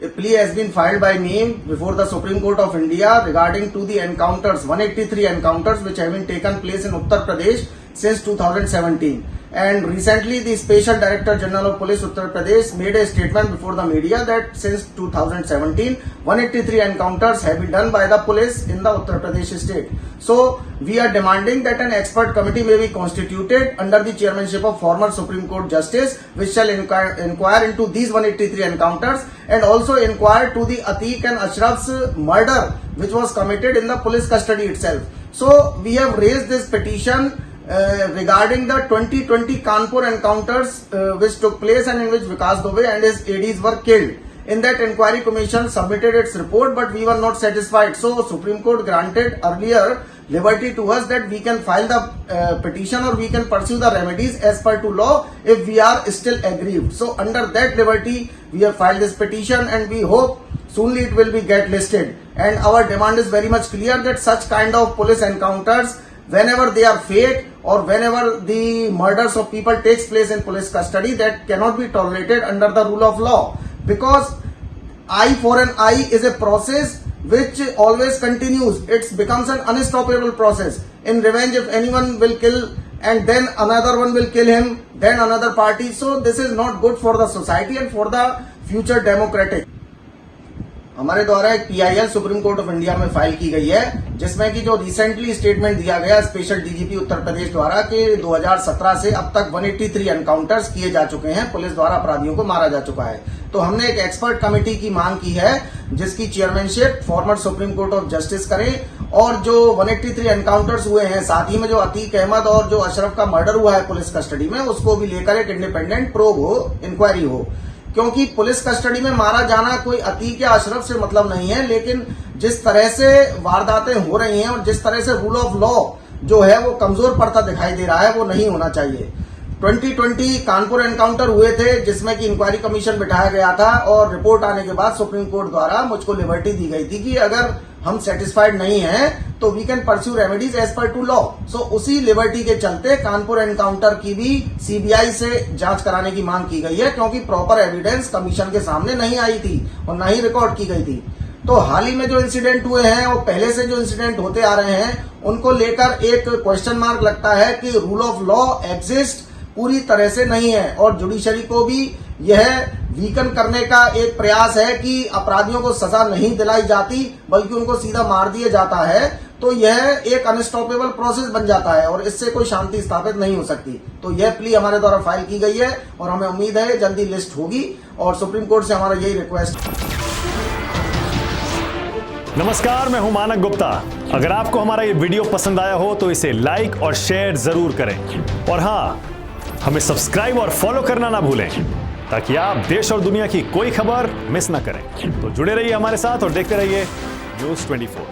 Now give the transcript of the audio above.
a plea has been filed by me before the Supreme Court of India regarding to the encounters, 183 encounters which have been taken place in Uttar Pradesh since 2017. And recently the Special Director General of Police Uttar Pradesh made a statement before the media that since 2017, 183 encounters have been done by the police in the Uttar Pradesh state. So we are demanding that an expert committee may be constituted under the chairmanship of former Supreme Court Justice, which shall inquire into these 183 encounters and also inquire to the Atiq and Ashraf's murder, which was committed in the police custody itself. So we have raised this petition regarding the 2020 Kanpur encounters which took place and in which Vikas Dubey and his ADs were killed. In that, inquiry commission submitted its report, but we were not satisfied. So Supreme Court granted earlier liberty to us that we can file the petition or we can pursue the remedies as per to law if we are still aggrieved. So under that liberty, we have filed this petition and we hope soonly it will be get listed. And our demand is very much clear that such kind of police encounters, whenever they are fake or whenever the murders of people takes place in police custody, that cannot be tolerated under the rule of law, because eye for an eye is a process which always continues. It becomes an unstoppable process. In revenge, if anyone will kill and then another one will kill him, then another party. So this is not good for the society and for the future democratic. हमारे द्वारा एक PIL supreme court of India में file की गई है, जिसमें कि जो रिसेंटली स्टेटमेंट दिया गया स्पेशल DGP उत्तर प्रदेश द्वारा कि 2017 से अब तक 183 एनकाउंटर्स किए जा चुके हैं, पुलिस द्वारा अपराधियों को मारा जा चुका है। तो हमने एक एक्सपर्ट कमेटी की मांग की है जिसकी chairmanship former supreme court of justice करें और जो 183 एनकाउंटर्स हुए हैं, साथ ही में जो अतीक अहमद और जो अशरफ का मर्डर हुआ है पुलिस कस्टडी में, उसको भी लेकर एक इंडिपेंडेंट प्रोब हो, इंक्वायरी हो। क्योंकि पुलिस कस्टडी में मारा जाना कोई अतीक या अशरफ से मतलब नहीं है, लेकिन जिस तरह से वारदातें हो रही हैं और जिस तरह से रूल ऑफ लॉ जो है वो कमजोर पड़ता दिखाई दे रहा है, वो नहीं होना चाहिए। 2020 कानपुर एनकाउंटर हुए थे जिसमें कि इंक्वायरी कमीशन बिठाया गया था और रिपोर्ट आने के बाद सुप्रीम कोर्ट द्वारा मुझको लिबर्टी दी गई थी कि अगर हम सेटिस्फाइड नहीं हैं तो we can pursue remedies as per to law. So उसी लिबर्टी के चलते कानपुर एनकाउंटर की भी CBI से जांच कराने की मांग की गई है, क्योंकि प्रॉपर एविडेंस कमीशन के सामने नहीं आई थी और न ही रिकॉर्ड की गई थी। तो हाल ही में जो इंसिडेंट हुए हैं और पहले से जो इंसिडेंट होते आ रहे हैं, उनको लेकर एक क्वेश्चन मार्क लगता है कि रूल ऑफ लॉ एग्जिस्ट पूरी तरह से नहीं है और जुडिशरी को भी यह वीकन करने का एक प्रयास है कि अपराधियों को सजा नहीं दिलाई जाती बल्कि उनको सीधा मार दिया जाता है। तो यह एक अनस्टॉपेबल प्रोसेस बन जाता है और इससे कोई शांति स्थापित नहीं हो सकती। तो यह प्ली हमारे द्वारा फाइल की गई है और हमें उम्मीद है जल्दी लिस्ट होगी और सुप्रीम कोर्ट से हमारा यही रिक्वेस्ट। नमस्कार, मैं हूं मानक गुप्ता। अगर आपको हमारा ये वीडियो पसंद आया हो तो इसे लाइक और शेयर जरूर करें और हाँ, हमें सब्सक्राइब और फॉलो करना ना भूलें ताकि आप देश और दुनिया की कोई खबर मिस ना करें। तो जुड़े रहिए हमारे साथ और देखते रहिए News 24।